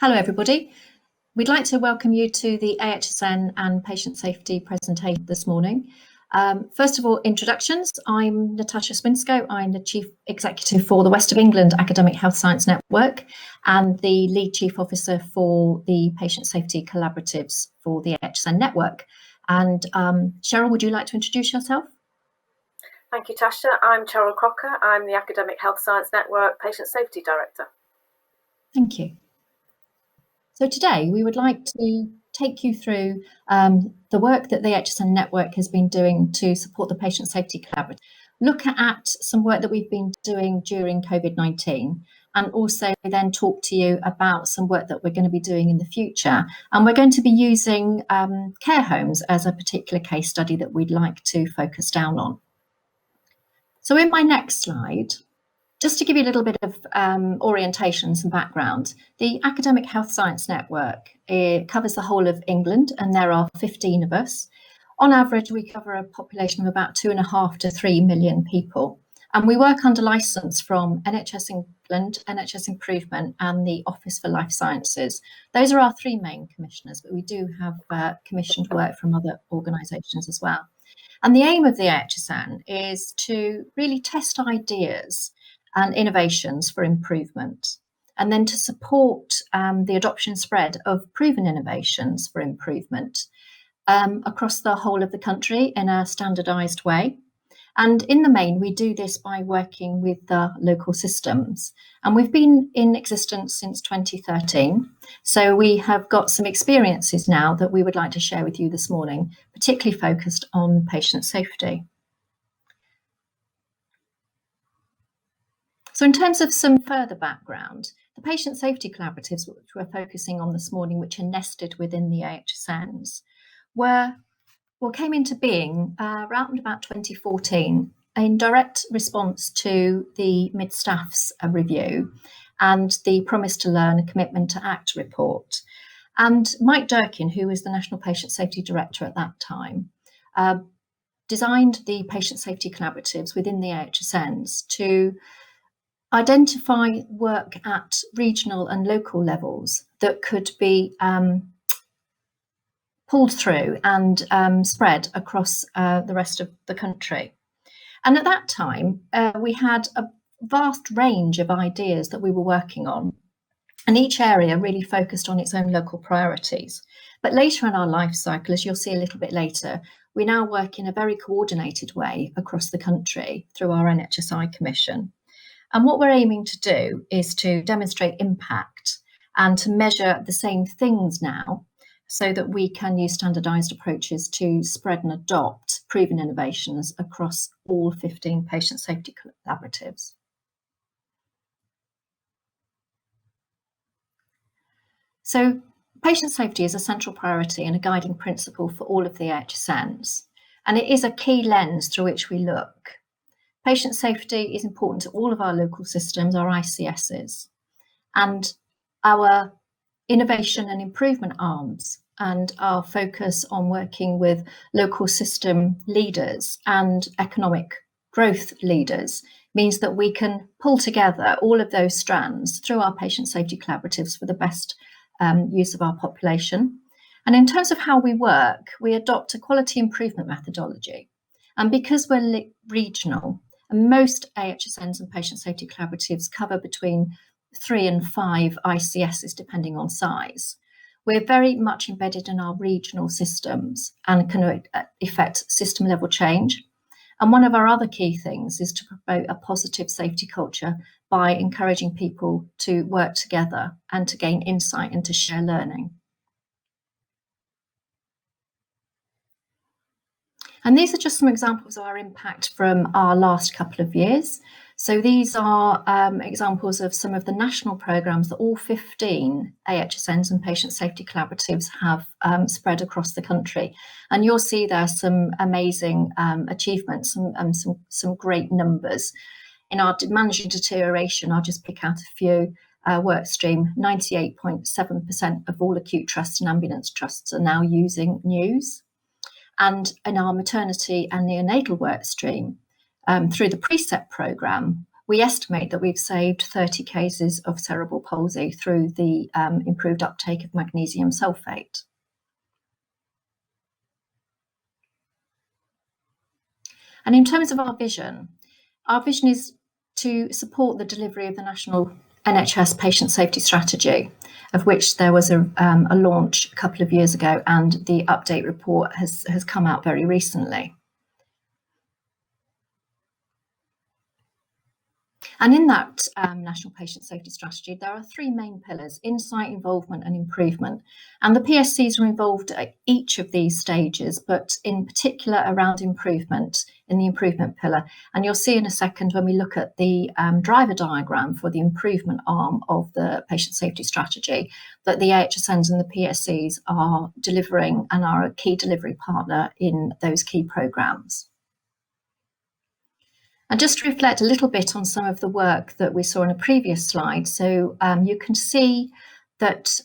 Hello, everybody. We'd like to welcome you to the AHSN and Patient Safety presentation this morning. First of all, introductions. I'm Natasha Swinsko. I'm the Chief Executive for the West of England Academic Health Science Network and the Lead Chief Officer for the Patient Safety Collaboratives for the AHSN Network. And Cheryl, would you like to introduce yourself? Thank you, Tasha. I'm Cheryl Crocker. I'm the Academic Health Science Network Patient Safety Director. Thank you. So today we would like to take you through the work that the AHSN Network has been doing to support the Patient Safety Collaborative, look at some work that we've been doing during COVID-19, and also then talk to you about some work that we're going to be doing in the future. And we're going to be using care homes as a particular case study that we'd like to focus down on. So in my next slide, just to give you a little bit of orientation, some background, the Academic Health Science Network covers the whole of England, and there are 15 of us. On average, we cover a population of about 2.5 to 3 million people. And we work under licence from NHS England, NHS Improvement, and the Office for Life Sciences. Those are our three main commissioners, but we do have commissioned work from other organisations as well. And the aim of the AHSN is to really test ideas and innovations for improvement, and then to support the adoption and spread of proven innovations for improvement across the whole of the country in a standardised way. And in the main, we do this by working with the local systems. And we've been in existence since 2013. So we have got some experiences now that we would like to share with you this morning, particularly focused on patient safety. So in terms of some further background, the Patient Safety Collaboratives, which we're focusing on this morning, which are nested within the AHSNs, came into being around about 2014 in direct response to the Mid-Staff's review and the Promise to Learn, a Commitment to Act report. And Mike Durkin, who was the National Patient Safety Director at that time, designed the Patient Safety Collaboratives within the AHSNs to identify work at regional and local levels that could be pulled through and spread across the rest of the country. And at that time, we had a vast range of ideas that we were working on, and each area really focused on its own local priorities. But later in our life cycle, as you'll see a little bit later, we now work in a very coordinated way across the country through our NHSI Commission. And what we're aiming to do is to demonstrate impact and to measure the same things now so that we can use standardised approaches to spread and adopt proven innovations across all 15 patient safety collaboratives. So patient safety is a central priority and a guiding principle for all of the AHSNs, and it is a key lens through which we look. Patient safety is important to all of our local systems, our ICSs, and our innovation and improvement arms, and our focus on working with local system leaders and economic growth leaders means that we can pull together all of those strands through our patient safety collaboratives for the best use of our population. And in terms of how we work, we adopt a quality improvement methodology. And because we're regional, and most AHSNs and patient safety collaboratives cover between 3 and 5 ICSs, depending on size, we're very much embedded in our regional systems and can effect system level change. And one of our other key things is to promote a positive safety culture by encouraging people to work together and to gain insight and to share learning. And these are just some examples of our impact from our last couple of years. So these are examples of some of the national programmes that all 15 AHSNs and patient safety collaboratives have spread across the country. And you'll see there some amazing achievements and some great numbers. In our managing deterioration, I'll just pick out a few. Work stream, 98.7% of all acute trusts and ambulance trusts are now using NEWS. And in our maternity and neonatal work stream, through the Precept programme, we estimate that we've saved 30 cases of cerebral palsy through the improved uptake of magnesium sulfate. And in terms of our vision is to support the delivery of the national NHS Patient Safety Strategy, of which there was a launch a couple of years ago, and the update report has come out very recently. And in that National Patient Safety Strategy, there are three main pillars: insight, involvement and improvement. And the PSCs are involved at each of these stages, but in particular around improvement, in the improvement pillar. And you'll see in a second when we look at the driver diagram for the improvement arm of the Patient Safety Strategy, that the AHSNs and the PSCs are delivering and are a key delivery partner in those key programmes. And just to reflect a little bit on some of the work that we saw in a previous slide. So you can see that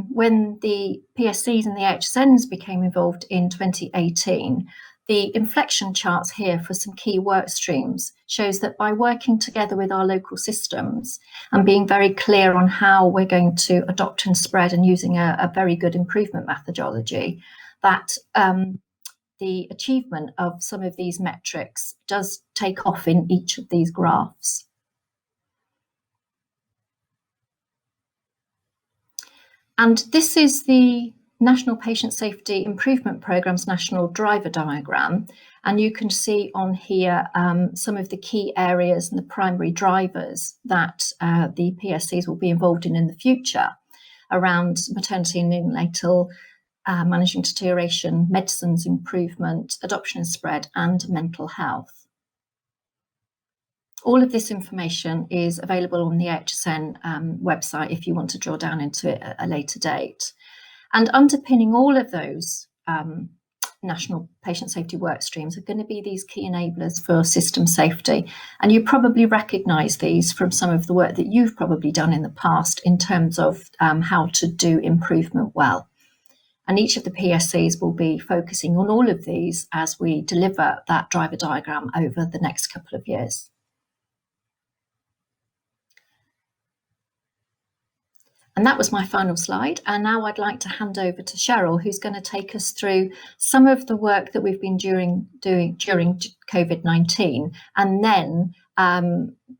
when the PSCs and the AHSNs became involved in 2018, the inflection charts here for some key work streams shows that by working together with our local systems and being very clear on how we're going to adopt and spread and using a very good improvement methodology, that the achievement of some of these metrics does take off in each of these graphs. And this is the National Patient Safety Improvement Programme's national driver diagram. And you can see on here some of the key areas and the primary drivers that the PSCs will be involved in the future around maternity and neonatal, managing deterioration, medicines improvement, adoption and spread, and mental health. All of this information is available on the AHSN website if you want to draw down into it at a later date. And underpinning all of those national patient safety work streams are going to be these key enablers for system safety. And you probably recognise these from some of the work that you've probably done in the past in terms of how to do improvement well. And each of the PSCs will be focusing on all of these as we deliver that driver diagram over the next couple of years. And that was my final slide. And now I'd like to hand over to Cheryl, who's going to take us through some of the work that we've been doing during COVID-19, and then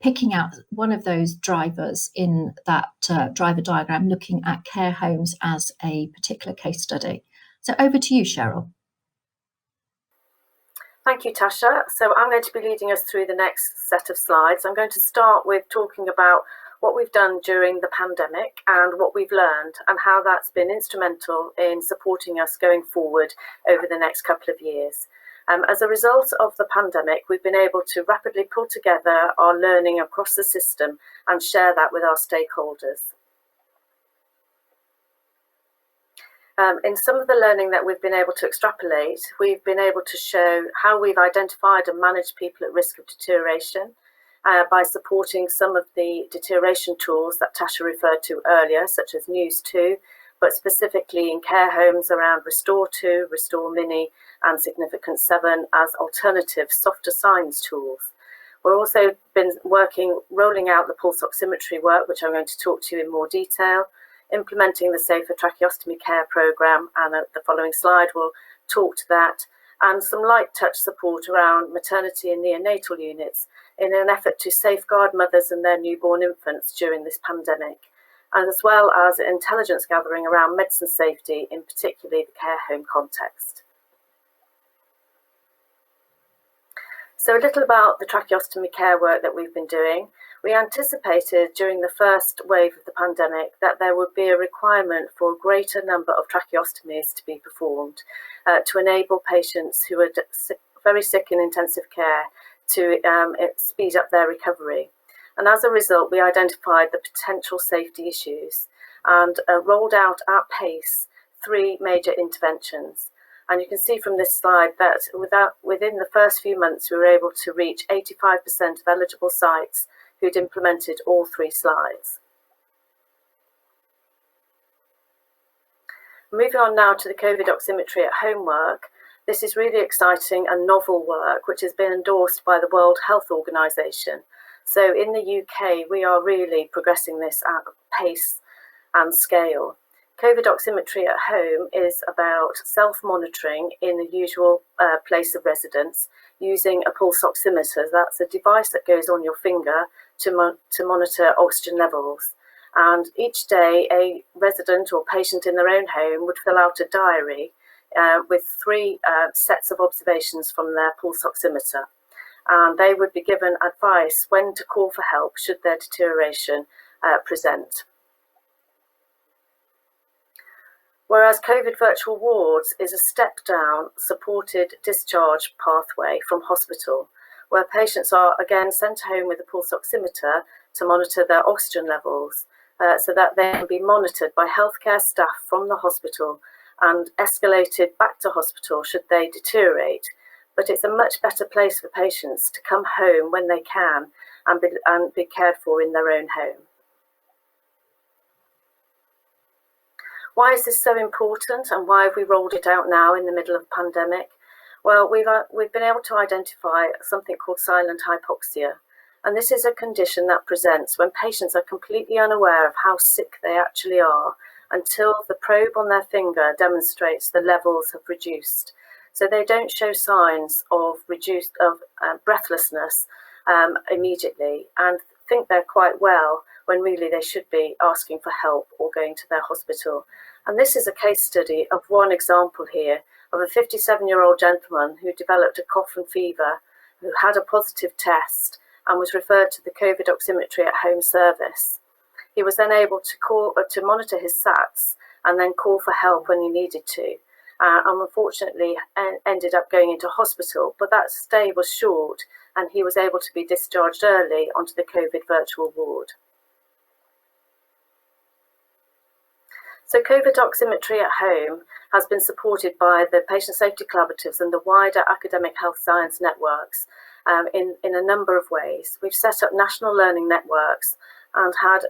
picking out one of those drivers in that driver diagram, looking at care homes as a particular case study. So over to you, Cheryl. Thank you, Tasha. So I'm going to be leading us through the next set of slides. I'm going to start with talking about what we've done during the pandemic and what we've learned and how that's been instrumental in supporting us going forward over the next couple of years. As a result of the pandemic, we've been able to rapidly pull together our learning across the system and share that with our stakeholders. In some of the learning that we've been able to extrapolate, we've been able to show how we've identified and managed people at risk of deterioration by supporting some of the deterioration tools that Tasha referred to earlier, such as News2, but specifically in care homes around Restore2, Restore Mini and Significant 7 as alternative softer signs tools. We've also been rolling out the pulse oximetry work, which I'm going to talk to you in more detail, implementing the Safer Tracheostomy Care Programme, and the following slide will talk to that, and some light touch support around maternity and neonatal units in an effort to safeguard mothers and their newborn infants during this pandemic, and as well as intelligence gathering around medicine safety, in particularly the care home context. So a little about the tracheostomy care work that we've been doing. We anticipated during the first wave of the pandemic that there would be a requirement for a greater number of tracheostomies to be performed to enable patients who are very sick in intensive care to speed up their recovery. And as a result, we identified the potential safety issues and rolled out at pace 3 major interventions. And you can see from this slide that within the first few months, we were able to reach 85% of eligible sites who'd implemented all 3 slides. Moving on now to the COVID oximetry at home work. This is really exciting and novel work, which has been endorsed by the World Health Organization. So in the UK, we are really progressing this at pace and scale. COVID oximetry at home is about self-monitoring in the usual place of residence using a pulse oximeter. That's a device that goes on your finger to monitor oxygen levels. And each day, a resident or patient in their own home would fill out a diary with 3 sets of observations from their pulse oximeter. And they would be given advice when to call for help should their deterioration present. Whereas COVID virtual wards is a step-down supported discharge pathway from hospital, where patients are again sent home with a pulse oximeter to monitor their oxygen levels so that they can be monitored by healthcare staff from the hospital and escalated back to hospital should they deteriorate. But it's a much better place for patients to come home when they can and be cared for in their own home. Why is this so important, and why have we rolled it out now in the middle of pandemic? Well, we've been able to identify something called silent hypoxia, and this is a condition that presents when patients are completely unaware of how sick they actually are until the probe on their finger demonstrates the levels have reduced. So they don't show signs of breathlessness immediately and think they're quite well when really they should be asking for help or going to their hospital. And this is a case study of one example here of a 57-year-old gentleman who developed a cough and fever, who had a positive test and was referred to the COVID oximetry at home service. He was then able to monitor his SATs and then call for help when he needed to. And unfortunately ended up going into hospital, but that stay was short and he was able to be discharged early onto the COVID virtual ward. So COVID oximetry at home has been supported by the Patient Safety Collaboratives and the wider academic health science networks in a number of ways. We've set up national learning networks and had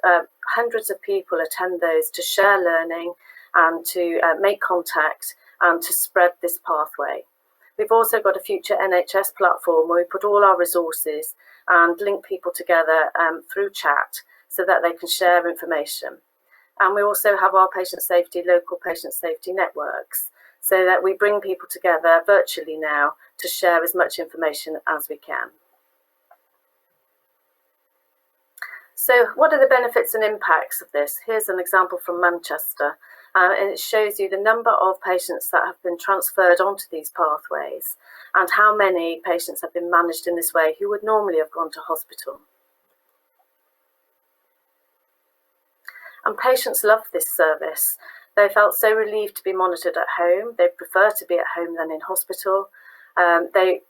hundreds of people attend those to share learning and to make contact and to spread this pathway. We've also got a future NHS platform where we put all our resources and link people together through chat so that they can share information. And we also have our local patient safety networks, so that we bring people together virtually now to share as much information as we can. So what are the benefits and impacts of this? Here's an example from Manchester, and it shows you the number of patients that have been transferred onto these pathways and how many patients have been managed in this way who would normally have gone to hospital. And patients love this service. They felt so relieved to be monitored at home. They prefer to be at home than in hospital. They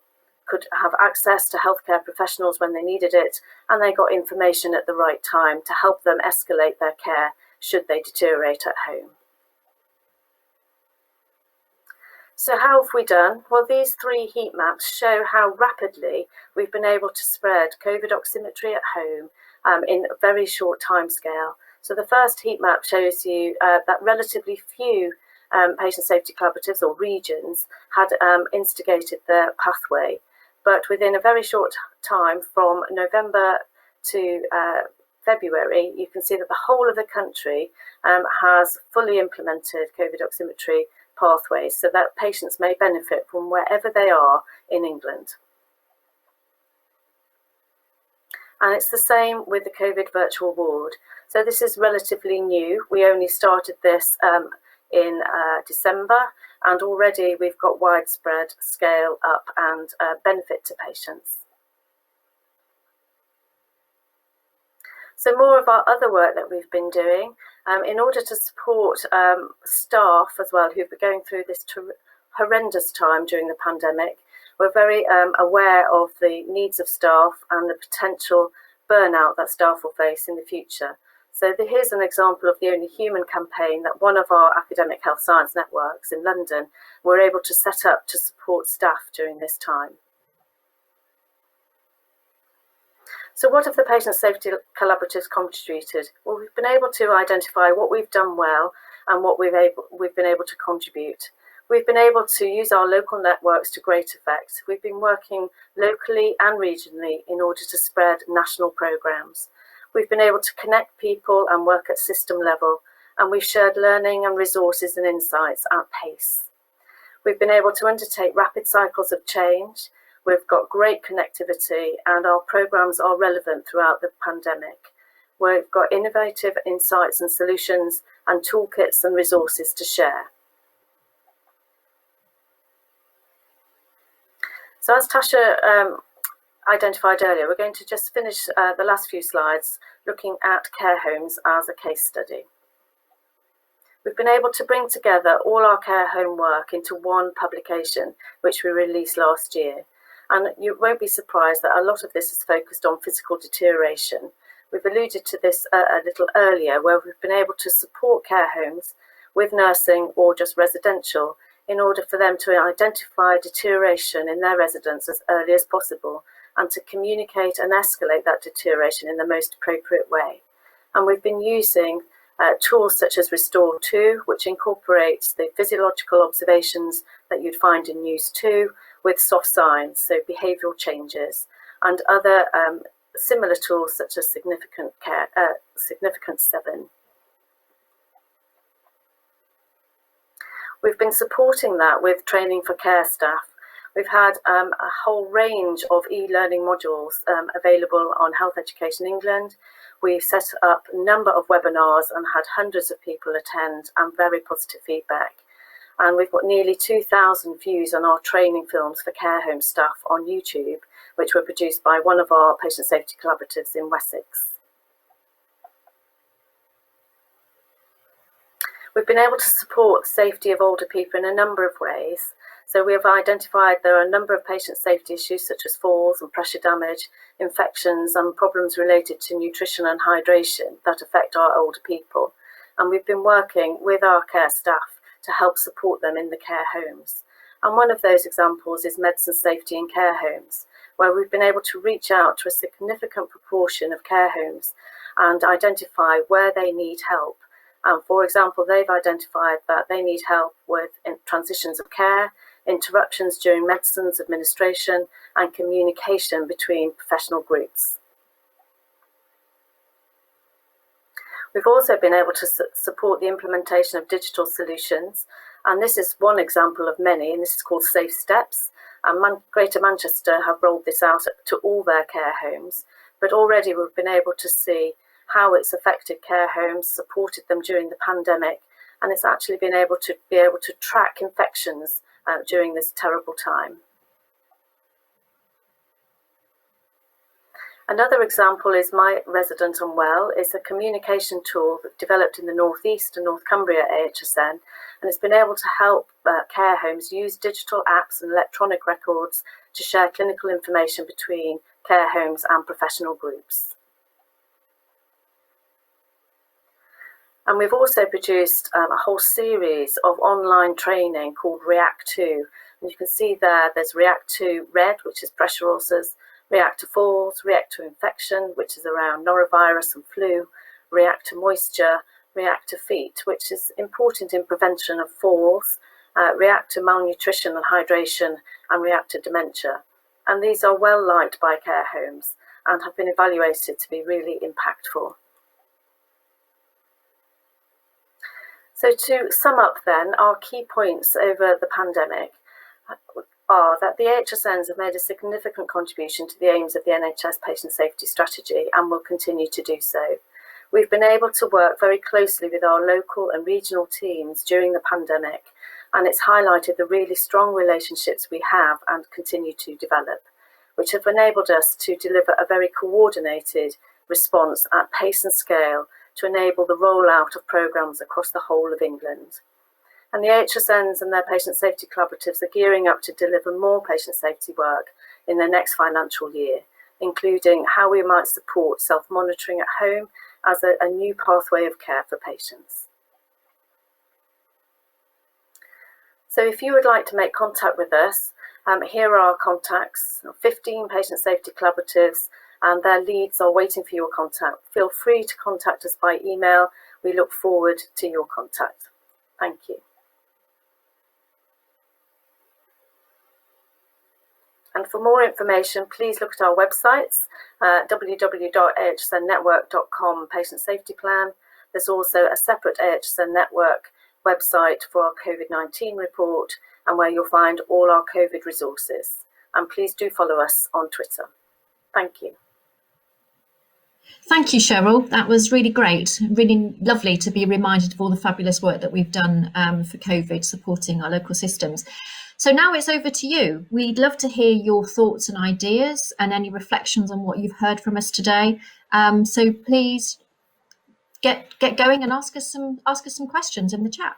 could have access to healthcare professionals when they needed it, and they got information at the right time to help them escalate their care should they deteriorate at home. So how have we done? Well, these 3 heat maps show how rapidly we've been able to spread COVID oximetry at home in a very short timescale. So the first heat map shows you that relatively few patient safety collaboratives or regions had instigated the pathway. But within a very short time, from November to February, you can see that the whole of the country has fully implemented COVID oximetry pathways so that patients may benefit from wherever they are in England. And it's the same with the COVID virtual ward. So this is relatively new. We only started this in December, and already we've got widespread scale up and benefit to patients. So more of our other work that we've been doing in order to support staff as well who've been going through this horrendous time during the pandemic. We're very aware of the needs of staff and the potential burnout that staff will face in the future. So here's an example of the Only Human campaign that one of our academic health science networks in London were able to set up to support staff during this time. So what have the patient safety collaboratives contributed? Well, we've been able to identify what we've done well and what we've been able to contribute. We've been able to use our local networks to great effect. We've been working locally and regionally in order to spread national programmes. We've been able to connect people and work at system level, and we've shared learning and resources and insights at pace. We've been able to undertake rapid cycles of change. We've got great connectivity, and our programmes are relevant throughout the pandemic. We've got innovative insights and solutions and toolkits and resources to share. So as Tasha identified earlier, we're going to just finish the last few slides looking at care homes as a case study. We've been able to bring together all our care home work into one publication, which we released last year. And you won't be surprised that a lot of this is focused on physical deterioration. We've alluded to this a little earlier, where we've been able to support care homes with nursing or just residential in order for them to identify deterioration in their residents as early as possible and to communicate and escalate that deterioration in the most appropriate way. And we've been using tools such as Restore 2, which incorporates the physiological observations that you'd find in News 2 with soft signs, so behavioural changes, and other similar tools such as Significant 7. We've been supporting that with training for care staff. We've had a whole range of e-learning modules available on Health Education England. We've set up a number of webinars and had hundreds of people attend and very positive feedback. And we've got nearly 2,000 views on our training films for care home staff on YouTube, which were produced by one of our patient safety collaboratives in Wessex. We've been able to support the safety of older people in a number of ways. So we have identified there are a number of patient safety issues such as falls and pressure damage, infections and problems related to nutrition and hydration that affect our older people. And we've been working with our care staff to help support them in the care homes. And one of those examples is medicine safety in care homes, where we've been able to reach out to a significant proportion of care homes and identify where they need help. For example, they've identified that they need help with transitions of care, interruptions during medicines administration, and communication between professional groups. We've also been able to support the implementation of digital solutions, and this is one example of many, and this is called Safe Steps. And Greater Manchester have rolled this out to all their care homes, but already we've been able to see how it's affected care homes, supported them during the pandemic, and it's actually been able to track infections during this terrible time. Another example is My Resident Unwell. It's a communication tool developed in the North East and North Cumbria AHSN, and it's been able to help care homes use digital apps and electronic records to share clinical information between care homes and professional groups. And we've also produced a whole series of online training called React 2. And you can see there's React to Red, which is pressure ulcers, React to Falls, React to Infection, which is around norovirus and flu, React to Moisture, React to Feet, which is important in prevention of falls, React to Malnutrition and Hydration, and React to Dementia. And these are well liked by care homes and have been evaluated to be really impactful. So to sum up then, our key points over the pandemic are that the AHSNs have made a significant contribution to the aims of the NHS Patient Safety Strategy and will continue to do so. We've been able to work very closely with our local and regional teams during the pandemic, and it's highlighted the really strong relationships we have and continue to develop, which have enabled us to deliver a very coordinated response at pace and scale to enable the rollout of programmes across the whole of England. And the AHSNs and their patient safety collaboratives are gearing up to deliver more patient safety work in the next financial year, including how we might support self-monitoring at home as a new pathway of care for patients. So if you would like to make contact with us, here are our contacts, 15 patient safety collaboratives, and their leads are waiting for your contact. Feel free to contact us by email. We look forward to your contact. Thank you. And for more information, please look at our websites, www.ahsnnetwork.com Patient Safety Plan. There's also a separate AHSN Network website for our COVID-19 report, and where you'll find all our COVID resources. And please do follow us on Twitter. Thank you. Thank you, Cheryl. That was really great. Really lovely to be reminded of all the fabulous work that we've done for COVID, supporting our local systems. So now it's over to you. We'd love to hear your thoughts and ideas and any reflections on what you've heard from us today. So please get going and ask us some questions in the chat.